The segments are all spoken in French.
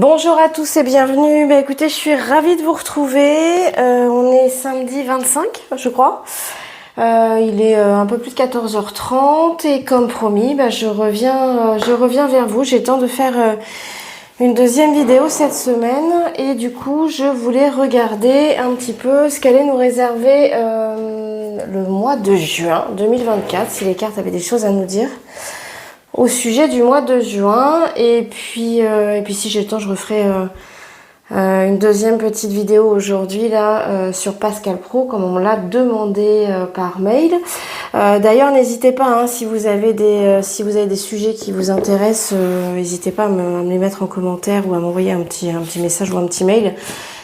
Bonjour à tous et bienvenue. Bah, écoutez, je suis ravie de vous retrouver. On est samedi 25, je crois. Il est un peu plus de 14h30 et comme promis, bah, je reviens vers vous. J'ai le temps de faire une deuxième vidéo cette semaine et du coup, je voulais regarder un petit peu ce qu'allait nous réserver le mois de juin 2024, si les cartes avaient des choses à nous dire au sujet du mois de juin. Et puis si j'ai le temps, je referai une deuxième petite vidéo aujourd'hui là sur Pascal Pro, comme on me l'a demandé par mail. D'ailleurs, n'hésitez pas, hein, si vous avez des sujets qui vous intéressent, n'hésitez pas à me les mettre en commentaire ou à m'envoyer un petit message ou un petit mail.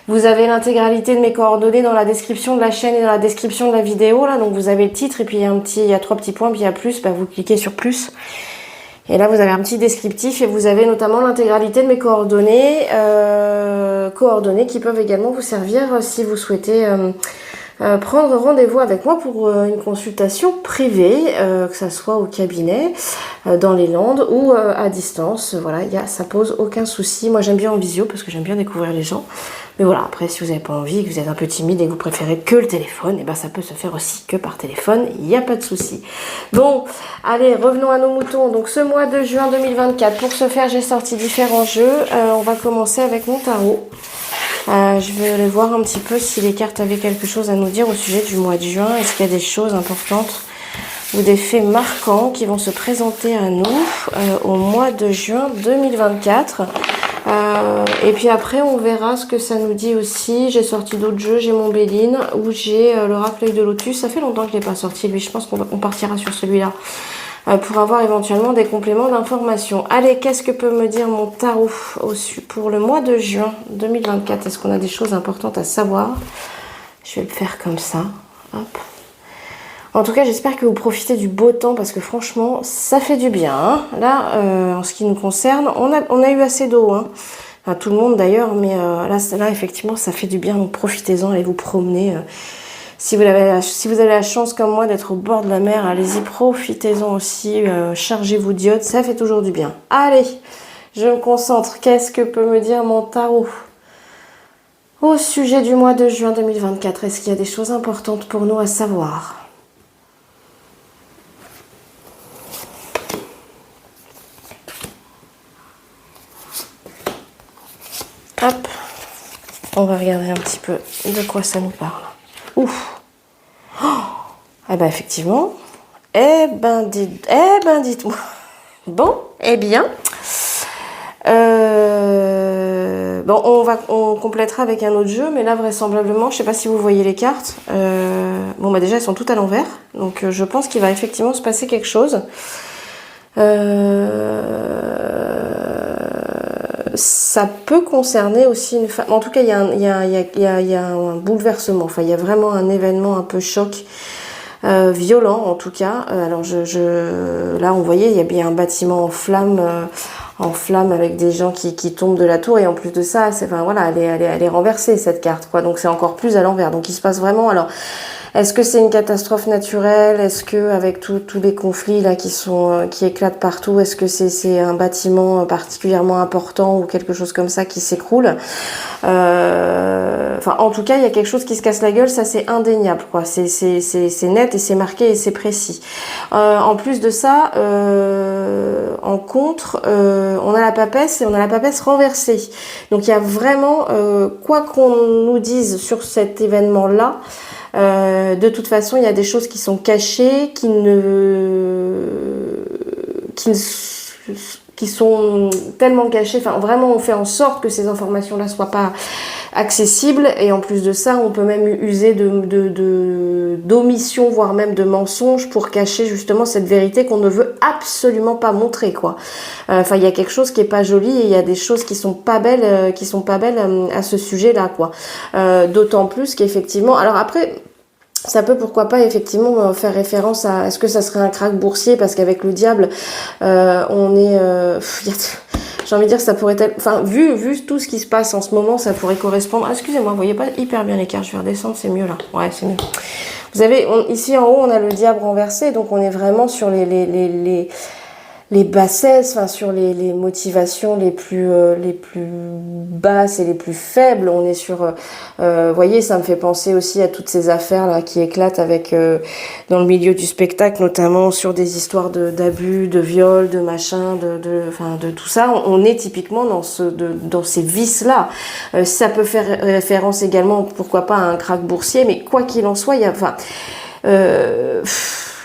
Vous avez l'intégralité de mes coordonnées dans la description de la chaîne et dans la description de la vidéo là. Donc vous avez le titre et puis il y a 3 petits points, puis il y a plus. Bah, vous cliquez sur plus. Et là, vous avez un petit descriptif et vous avez notamment l'intégralité de mes coordonnées, coordonnées qui peuvent également vous servir si vous souhaitez prendre rendez-vous avec moi pour une consultation privée, que ça soit au cabinet, dans les Landes ou à distance. Voilà, ça pose aucun souci. Moi, j'aime bien en visio parce que j'aime bien découvrir les gens. Mais voilà, après, si vous n'avez pas envie, que vous êtes un peu timide et que vous préférez que le téléphone, et ben ça peut se faire aussi que par téléphone, il n'y a pas de souci. Bon, allez, revenons à nos moutons. Donc, ce mois de juin 2024, pour ce faire, j'ai sorti différents jeux. On va commencer avec mon tarot. Je vais aller voir un petit peu si les cartes avaient quelque chose à nous dire au sujet du mois de juin. Est-ce qu'il y a des choses importantes ou des faits marquants qui vont se présenter à nous au mois de juin 2024. Et puis après, on verra ce que ça nous dit aussi. J'ai sorti d'autres jeux. J'ai mon Béline où j'ai l'oracle de Lotus. Ça fait longtemps qu'il n'est pas sorti, lui. Je pense qu'on partira sur celui-là pour avoir éventuellement des compléments d'information. Allez, qu'est-ce que peut me dire mon tarot pour le mois de juin 2024? Est-ce qu'on a des choses importantes à savoir? Je vais le faire comme ça. Hop. En tout cas, j'espère que vous profitez du beau temps parce que franchement, ça fait du bien. Hein. Là, en ce qui nous concerne, on a eu assez d'eau. Hein. Enfin, tout le monde d'ailleurs, mais là, effectivement, ça fait du bien. Donc profitez-en, allez vous promener. Si vous avez la chance comme moi d'être au bord de la mer, allez-y, profitez-en aussi. Chargez-vous d'iode, ça fait toujours du bien. Allez, je me concentre. Qu'est-ce que peut me dire mon tarot au sujet du mois de juin 2024? Est-ce qu'il y a des choses importantes pour nous à savoir? Hop, on va regarder un petit peu de quoi ça nous parle. Ouf. Oh, eh ben effectivement. Eh ben dites-moi. Bon, eh bien. Bon, on complétera avec un autre jeu, mais là vraisemblablement, je sais pas si vous voyez les cartes. Bon bah déjà elles sont toutes à l'envers, donc je pense qu'il va effectivement se passer quelque chose. Ça peut concerner aussi une femme. En tout cas, il y a un bouleversement. Enfin, il y a vraiment un événement un peu choc, violent en tout cas. Alors, là, on voyait, il y a bien un bâtiment en flammes avec des gens qui tombent de la tour. Et en plus de ça, enfin voilà, elle est renversée cette carte, quoi. Donc, c'est encore plus à l'envers. Donc, il se passe vraiment. Alors, est-ce que c'est une catastrophe naturelle? Est-ce que avec tous les conflits là qui éclatent partout, est-ce que c'est un bâtiment particulièrement important ou quelque chose comme ça qui s'écroule? Enfin, en tout cas, il y a quelque chose qui se casse la gueule, ça c'est indéniable, quoi. C'est net et c'est marqué et c'est précis. En plus de ça, en contre, on a la papesse et on a la papesse renversée. Donc il y a vraiment, quoi qu'on nous dise sur cet événement-là, de toute façon, il y a des choses qui sont cachées, qui sont tellement cachées. Enfin, vraiment, on fait en sorte que ces informations-là soient pas accessibles. Et en plus de ça, on peut même user d'omission, voire même de mensonges pour cacher justement cette vérité qu'on ne veut absolument pas montrer, quoi. Enfin, il y a quelque chose qui est pas joli et il y a des choses qui sont pas belles, à ce sujet-là, quoi. D'autant plus qu'effectivement, alors après, ça peut pourquoi pas effectivement faire référence à est-ce que ça serait un krach boursier parce qu'avec le diable on est j'ai envie de dire ça pourrait être, enfin vu tout ce qui se passe en ce moment, ça pourrait correspondre. Ah, excusez-moi, vous voyez pas hyper bien les cartes, je vais redescendre, c'est mieux là. Ouais, c'est mieux. Vous avez ici en haut on a le diable renversé, donc on est vraiment sur les bassesses, enfin sur les motivations les plus basses et les plus faibles. On est sur, vous voyez, ça me fait penser aussi à toutes ces affaires là qui éclatent avec dans le milieu du spectacle, notamment sur des histoires d'abus, de viol, de machin, enfin de tout ça. On est typiquement dans ces vices là. Ça peut faire référence également, pourquoi pas, à un krach boursier, mais quoi qu'il en soit, il y a, enfin.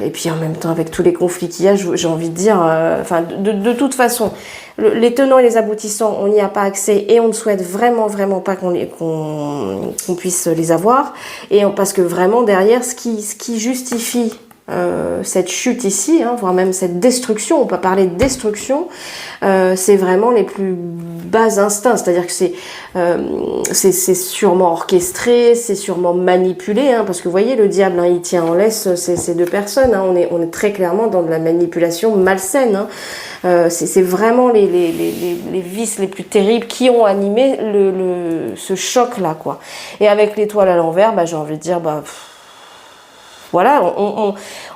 Et puis en même temps, avec tous les conflits qu'il y a, j'ai envie de dire, enfin, de toute façon, les tenants et les aboutissants, on n'y a pas accès et on ne souhaite vraiment, vraiment pas qu'on puisse les avoir. Et parce que vraiment, derrière, ce qui justifie cette chute ici, hein, voire même cette destruction, on peut parler de destruction, c'est vraiment les plus bas instincts, c'est-à-dire que c'est sûrement orchestré, c'est sûrement manipulé, hein, parce que vous voyez, le diable, hein, il tient en laisse ces deux personnes, hein, on est très clairement dans de la manipulation malsaine, hein. C'est vraiment les vices les plus terribles qui ont animé ce choc-là, quoi. Et avec l'étoile à l'envers, bah, j'ai envie de dire, bah... Voilà,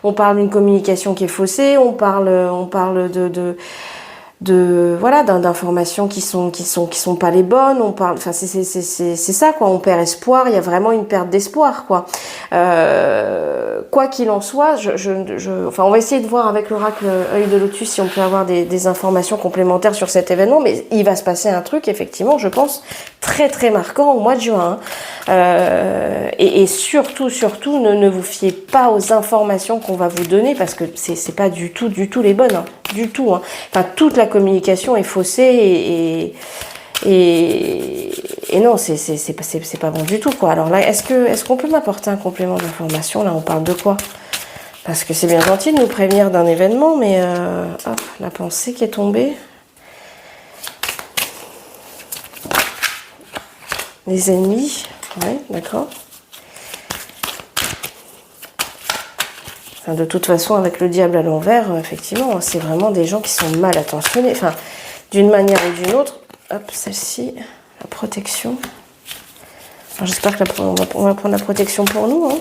on parle d'une communication qui est faussée, on parle voilà, d'informations qui sont pas les bonnes, on parle, enfin c'est ça quoi, on perd espoir, il y a vraiment une perte d'espoir quoi. Quoi qu'il en soit, enfin on va essayer de voir avec l'oracle œil de lotus si on peut avoir des informations complémentaires sur cet événement, mais il va se passer un truc effectivement, je pense très très marquant au mois de juin. Et surtout ne vous fiez pas aux informations qu'on va vous donner parce que c'est pas du tout les bonnes, hein, du tout. Hein. Enfin toute la communication est faussée et non c'est pas bon du tout quoi. Alors là est-ce qu'on peut m'apporter un complément d'information? Là on parle de quoi? Parce que c'est bien gentil de nous prévenir d'un événement, mais hop, la pensée qui est tombée. Les ennemis, ouais, d'accord. Enfin, de toute façon, avec le diable à l'envers, effectivement, c'est vraiment des gens qui sont mal attentionnés. Enfin, d'une manière ou d'une autre. Hop, celle-ci, la protection. J'espère qu'on va prendre la protection pour nous. Hein.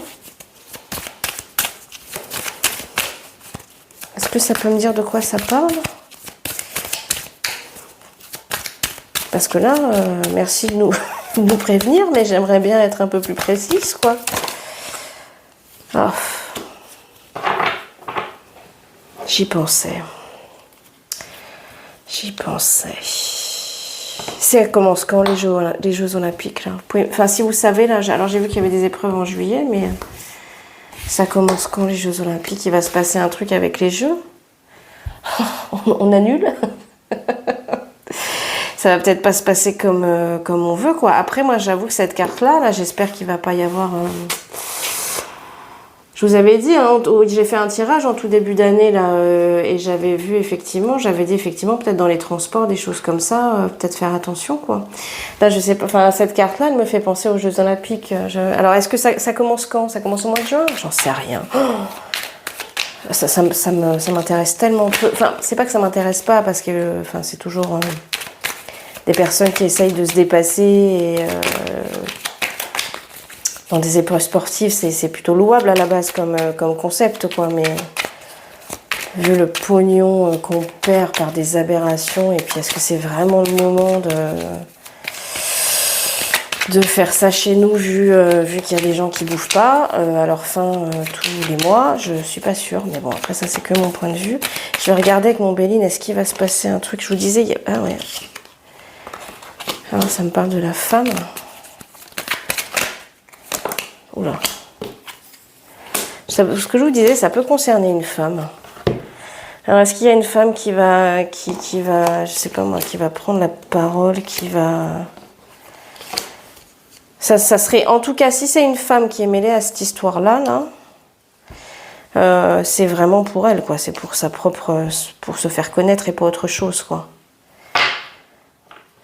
Est-ce que ça peut me dire de quoi ça parle? Parce que là, merci de nous prévenir, mais j'aimerais bien être un peu plus précise, quoi. Oh. J'y pensais. Ça commence quand les Jeux Olympiques là? Enfin, si vous savez, là, alors j'ai vu qu'il y avait des épreuves en juillet, mais ça commence quand les Jeux Olympiques? Il va se passer un truc avec les Jeux? On annule? Ça va peut-être pas se passer comme on veut, quoi. Après, moi, j'avoue que cette carte-là, j'espère qu'il va pas y avoir... Je vous avais dit, hein, j'ai fait un tirage en tout début d'année, là, et j'avais dit effectivement, peut-être dans les transports, des choses comme ça, peut-être faire attention, quoi. Là, je sais pas, enfin, cette carte-là, elle me fait penser aux Jeux Olympiques. Alors, est-ce que ça commence quand? Ça commence au mois de juin? J'en sais rien. Oh, ça m'intéresse tellement peu. Enfin, c'est pas que ça m'intéresse pas, parce que, enfin, c'est toujours... des personnes qui essayent de se dépasser et dans des épreuves sportives, c'est plutôt louable à la base comme concept, quoi, mais vu le pognon qu'on perd par des aberrations, et puis est-ce que c'est vraiment le moment de faire ça chez nous, vu qu'il y a des gens qui bouffent pas à leur faim tous les mois? Je suis pas sûre, mais bon, après ça c'est que mon point de vue. Je vais regarder avec mon Béline, est-ce qu'il va se passer un truc? Je vous disais, ah ouais. Alors, ça me parle de la femme. Oula. Ce que je vous disais, ça peut concerner une femme. Alors, est-ce qu'il y a une femme qui va, je sais pas moi, qui va prendre la parole, qui va... Ça serait, en tout cas, si c'est une femme qui est mêlée à cette histoire-là, c'est vraiment pour elle, quoi. C'est pour sa propre... pour se faire connaître et pas autre chose, quoi.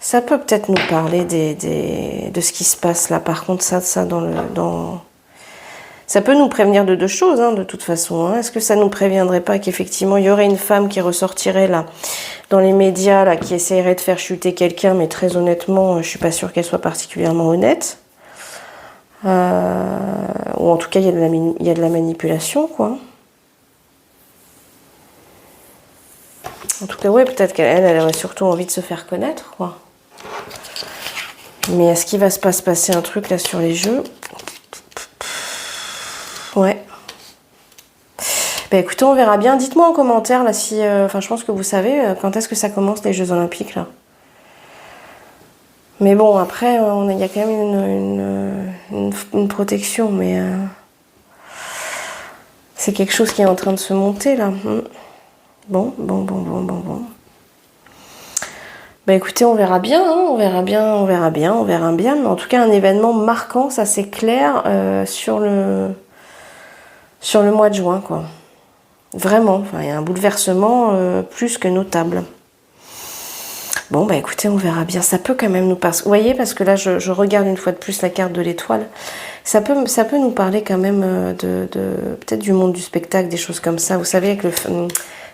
Ça peut peut-être nous parler de ce qui se passe là. Par contre, ça ça peut nous prévenir de deux choses, hein, de toute façon. Hein. Est-ce que ça nous préviendrait pas qu'effectivement, il y aurait une femme qui ressortirait là, dans les médias, là, qui essayerait de faire chuter quelqu'un, mais très honnêtement, je suis pas sûre qu'elle soit particulièrement honnête. Ou en tout cas, il y a de la manipulation, quoi. En tout cas, ouais, peut-être qu'elle aurait surtout envie de se faire connaître, quoi. Mais est-ce qu'il va se passer un truc là sur les jeux? Ouais. Bah écoutez, on verra bien. Dites-moi en commentaire là si... Enfin, je pense que vous savez quand est-ce que ça commence les Jeux Olympiques là. Mais bon, après, il y a quand même une protection, mais... c'est quelque chose qui est en train de se monter là. Bon. Bah écoutez, on verra bien, hein, on verra bien. Mais en tout cas, un événement marquant, ça c'est clair, sur le mois de juin, quoi. Vraiment, enfin, il y a un bouleversement plus que notable. Bon, bah écoutez, on verra bien. Ça peut quand même nous passer. Vous voyez, parce que là, je regarde une fois de plus la carte de l'étoile. Ça peut nous parler quand même peut-être du monde du spectacle, des choses comme ça. Vous savez, avec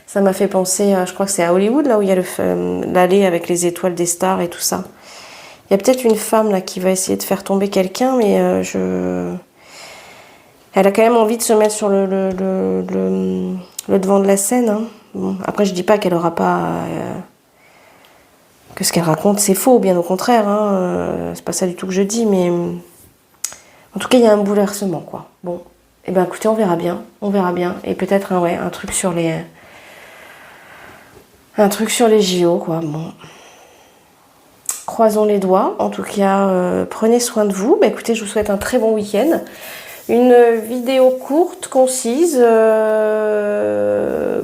ça m'a fait penser, je crois que c'est à Hollywood, là où il y a l'allée avec les étoiles des stars et tout ça. Il y a peut-être une femme là qui va essayer de faire tomber quelqu'un, mais elle a quand même envie de se mettre sur le devant de la scène. Hein. Bon, après, je dis pas qu'elle aura pas... que ce qu'elle raconte, c'est faux, bien au contraire. Hein. C'est pas ça du tout que je dis, mais... En tout cas, il y a un bouleversement, quoi. Bon, et ben écoutez, on verra bien. Et peut-être un truc sur les... Un truc sur les JO, quoi. Bon. Croisons les doigts. En tout cas, prenez soin de vous. Bah, écoutez, je vous souhaite un très bon week-end. Une vidéo courte, concise.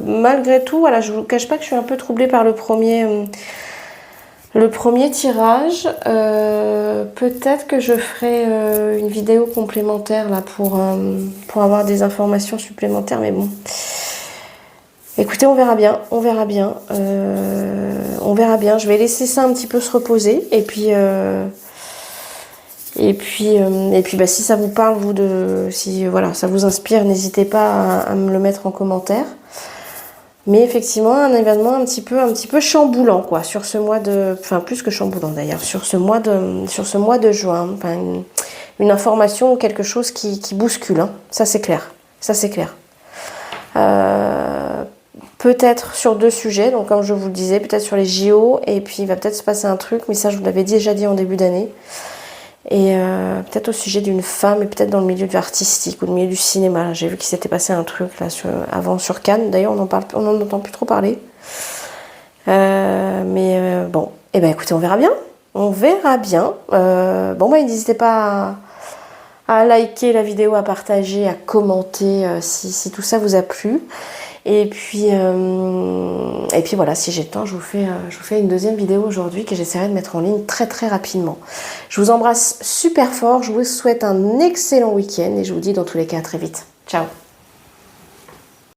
Malgré tout, voilà, je vous cache pas que je suis un peu troublée par le premier tirage. Peut-être que je ferai une vidéo complémentaire là pour avoir des informations supplémentaires, mais bon. Écoutez, on verra bien. Je vais laisser ça un petit peu se reposer. Et puis bah, si ça vous parle, si voilà, ça vous inspire, n'hésitez pas à me le mettre en commentaire. Mais effectivement, un événement un petit peu chamboulant, quoi, sur ce mois de... Enfin, plus que chamboulant d'ailleurs, sur ce mois de juin. Enfin, une information ou quelque chose qui bouscule, hein. Ça c'est clair. Peut-être sur 2 sujets, donc comme je vous le disais, peut-être sur les JO, et puis il va peut-être se passer un truc, mais ça je vous l'avais déjà dit en début d'année. Et peut-être au sujet d'une femme, et peut-être dans le milieu artistique ou le milieu du cinéma. J'ai vu qu'il s'était passé un truc là avant sur Cannes. D'ailleurs, on n'en entend plus trop parler. Bon, et ben écoutez, on verra bien. N'hésitez pas à liker la vidéo, à partager, à commenter si tout ça vous a plu. Et puis voilà, si j'ai le temps, je vous fais une deuxième vidéo aujourd'hui que j'essaierai de mettre en ligne très très rapidement. Je vous embrasse super fort, je vous souhaite un excellent week-end et je vous dis dans tous les cas à très vite. Ciao!